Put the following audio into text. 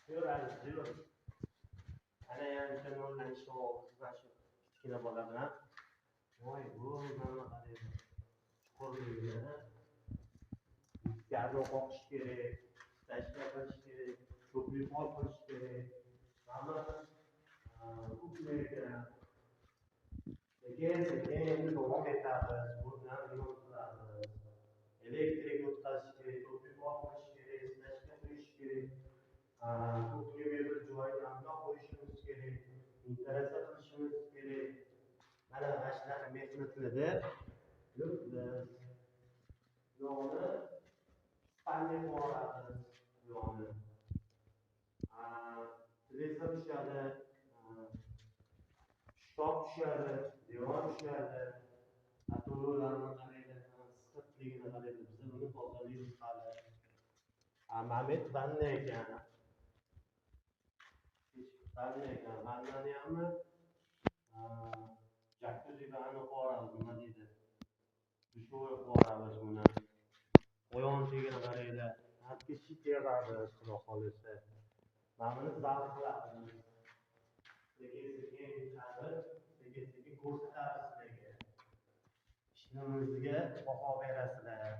Yur. Ana yancha nollanishni oldik mana shu kichkina bola bilan. Voy, bu nima qaraydi? Chuqurligiga. Garni qoqish kerak, tashqi qilish kerak, ko'prik qilish kerak. Hammasi uxlaydi. Endi davom etamiz. Bu bilan nima qilamiz? Elektrik o'tkazish kerak, ko'prik qilish kerak, tashqi qo'yish kerak. Ko'prik bir joyga aniqlab qo'yishimiz kerak, integratsiya qilishimiz kerak. Mana shunaqa mehnatlarda yuribmiz. Buyog'ini spanner boramiz, buyog'ini. Televizor tushadi, shkaf tushadi, devor tushadi. To'lovlarni qaraydi, siqitligini qaraydi. Biz buni tozalaymiz hali. Mamet banna ekan. Vannani hammi jakuziga aniq boramiz, nima deydi? Dushovoy boramiz buni. Qo'yonchigini qaraydi. Hatto shit yig'amiz, xudo xohlasa. Mana buni zavq qilamiz. Sekin ko'rsatamiz sizlarga. Ishimizga baho berasizlar.